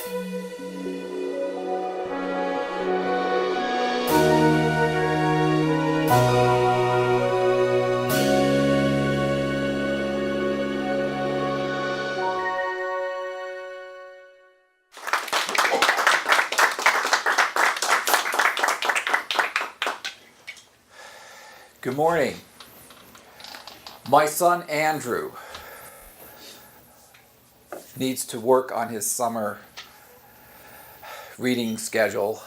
Good morning. My son Andrew needs to work on his summer reading schedule.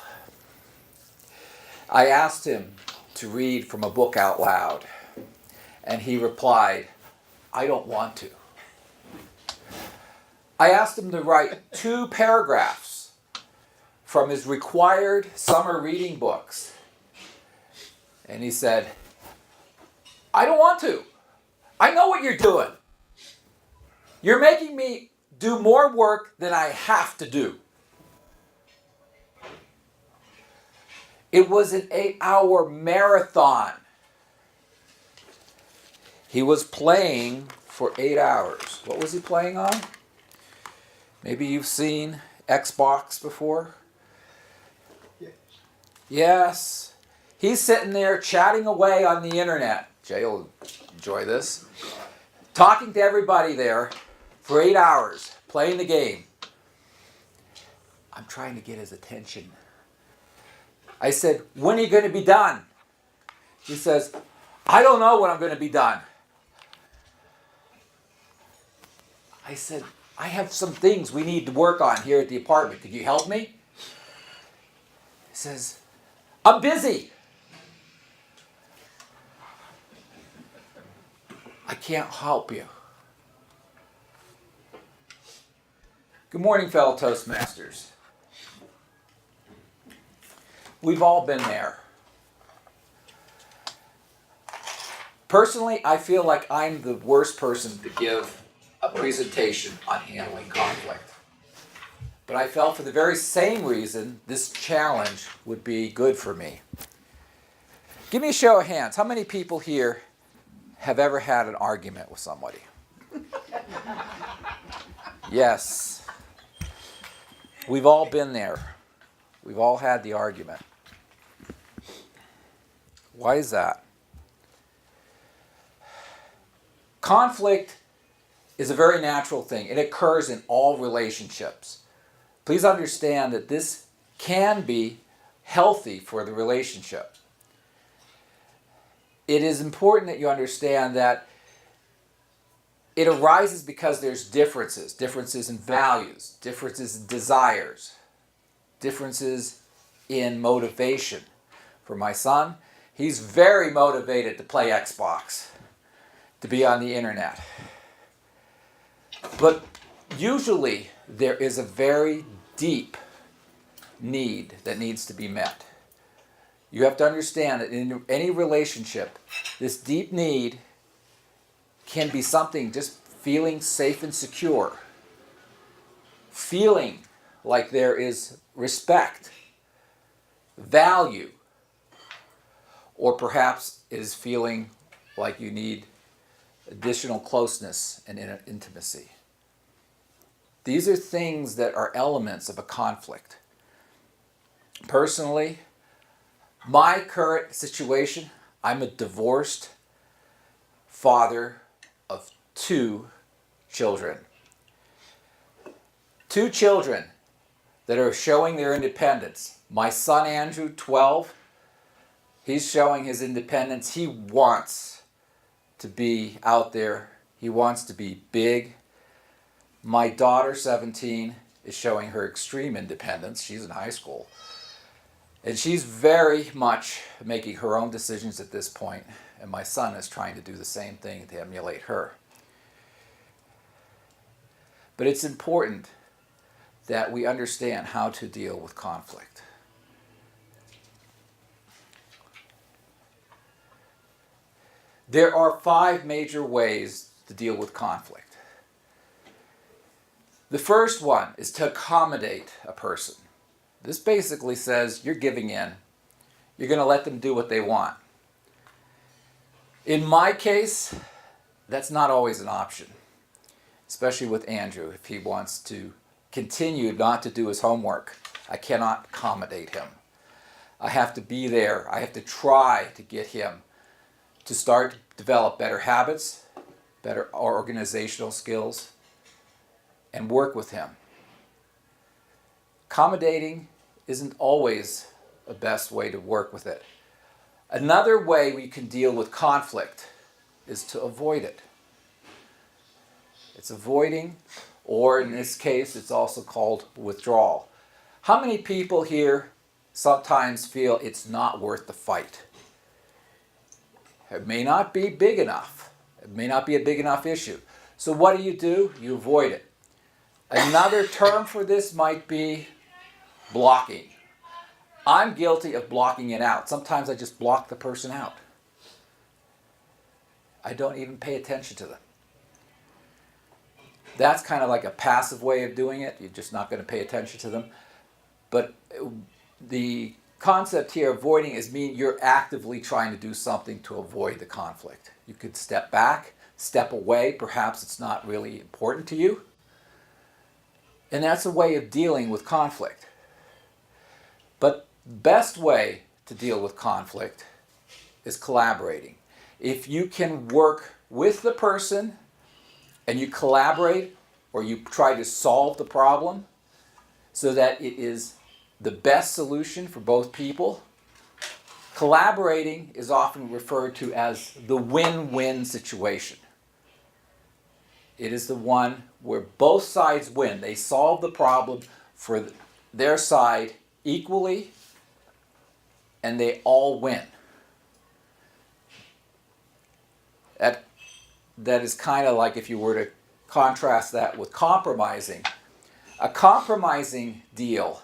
I asked him to read from a book out loud, and he replied, "I don't want to." I asked him to write 2 paragraphs from his required summer reading books, and he said, "I don't want to. I know what you're doing. You're making me do more work than I have to do." It was an 8-hour marathon. He was playing for 8 hours. What was he playing on? Maybe you've seen Xbox before? Yes. He's sitting there chatting away on the internet. Jay will enjoy this. Talking to everybody there for 8 hours, playing the game. I'm trying to get his attention. I said, "When are you going to be done?" He says, "I don't know when I'm going to be done." I said, "I have some things we need to work on here at the apartment. Could you help me?" He says, "I'm busy." I can't help you. Good morning, fellow Toastmasters. We've all been there. Personally, I feel like I'm the worst person to give a presentation on handling conflict. But I felt for the very same reason this challenge would be good for me. Give me a show of hands. How many people here have ever had an argument with somebody? Yes. We've all been there. We've all had the argument. Why is that? Conflict is a very natural thing. It occurs in all relationships. Please understand that this can be healthy for the relationship. It is important that you understand that it arises because there's differences in values, differences in desires, differences in motivation. For my son, he's very motivated to play Xbox, to be on the internet. But usually there is a very deep need that needs to be met. You have to understand that in any relationship, this deep need can be something just feeling safe and secure, feeling like there is respect, value, or perhaps it is feeling like you need additional closeness and intimacy. These are things that are elements of a conflict. Personally, my current situation, I'm a divorced father of 2 children. 2 children that are showing their independence. My son Andrew, 12, he's showing his independence. He wants to be out there. He wants to be big. My daughter, 17, is showing her extreme independence. She's in high school. And she's very much making her own decisions at this point. And my son is trying to do the same thing to emulate her. But it's important that we understand how to deal with conflict. There are 5 major ways to deal with conflict. The first one is to accommodate a person. This basically says you're giving in. You're going to let them do what they want. In my case, that's not always an option, especially with Andrew if he wants to continue not to do his homework. I cannot accommodate him. I have to be there. I have to try to get him to start to develop better habits, better organizational skills, and work with him. Accommodating isn't always the best way to work with it. Another way we can deal with conflict is to avoid it. It's avoiding, or in this case, it's also called withdrawal. How many people here sometimes feel it's not worth the fight? It may not be big enough. It may not be a big enough issue. So what do? You avoid it. Another term for this might be blocking. I'm guilty of blocking it out. Sometimes I just block the person out. I don't even pay attention to them. That's kind of like a passive way of doing it. You're just not going to pay attention to them. But the concept here, avoiding, is mean you're actively trying to do something to avoid the conflict. You could step back, step away. Perhaps it's not really important to you. And that's a way of dealing with conflict. But best way to deal with conflict is collaborating. If you can work with the person and you collaborate, or you try to solve the problem so that it is the best solution for both people, collaborating is often referred to as the win-win situation. It is the one where both sides win. They solve the problem for their side equally, and they all win. That is kind of like if you were to contrast that with compromising. A compromising deal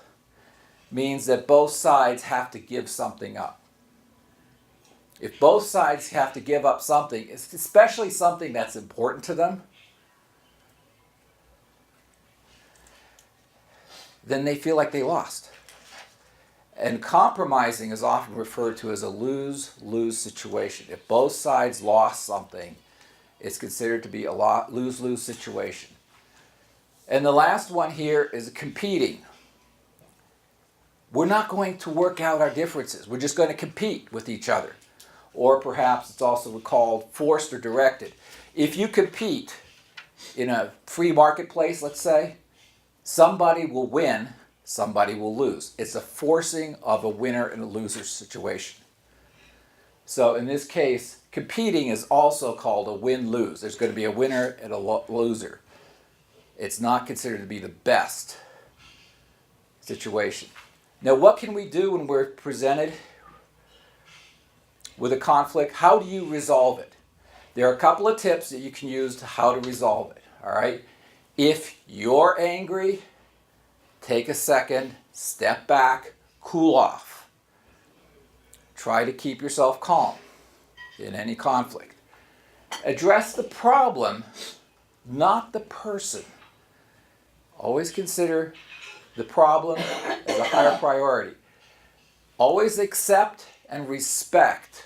means that both sides have to give something up. If both sides have to give up something, especially something that's important to them, then they feel like they lost. And compromising is often referred to as a lose-lose situation. If both sides lost something, it's considered to be a lose-lose situation. And the last one here is competing. We're not going to work out our differences. We're just going to compete with each other. Or perhaps it's also called forced or directed. If you compete in a free marketplace, let's say, somebody will win, somebody will lose. It's a forcing of a winner and a loser situation. So in this case, competing is also called a win-lose. There's going to be a winner and a loser. It's not considered to be the best situation. Now, what can we do when we're presented with a conflict? How do you resolve it? There are a couple of tips that you can use to how to resolve it. All right? If you're angry, take a second, step back, cool off. Try to keep yourself calm in any conflict. Address the problem, not the person. Always consider the problem as a higher priority. Always accept and respect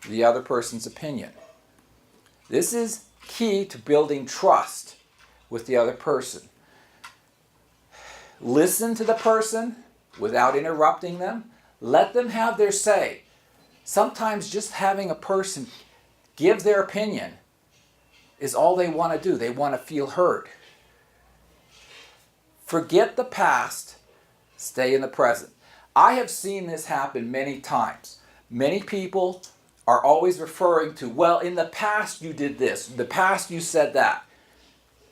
the other person's opinion. This is key to building trust with the other person. Listen to the person without interrupting them. Let them have their say. Sometimes just having a person give their opinion is all they want to do. They want to feel heard. Forget the past. Stay in the present. I have seen this happen many times. Many people are always referring to, well, in the past you did this. In the past you said that.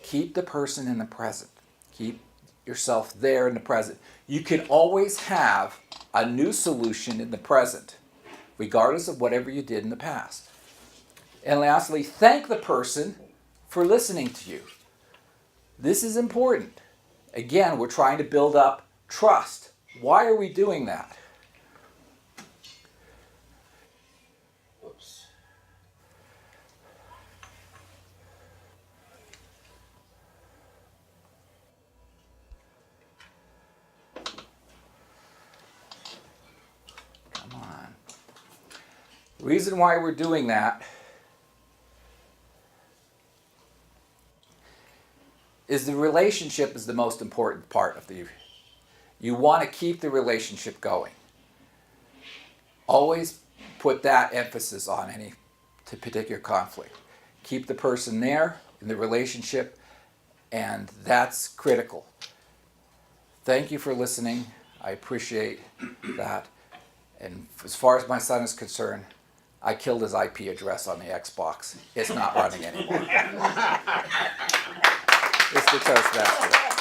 Keep the person in the present. Keep yourself there in the present. You can always have a new solution in the present, regardless of whatever you did in the past. And lastly, thank the person for listening to you. This is important. Again, we're trying to build up trust. Why are we doing that? Oops. Come on. The reason why we're doing that is the relationship is the most important part of the. You want to keep the relationship going. Always put that emphasis on any particular conflict. Keep the person there in the relationship, and that's critical. Thank you for listening. I appreciate that. And as far as my son is concerned, I killed his IP address on the Xbox. It's not running anymore. It's the Toastmaster.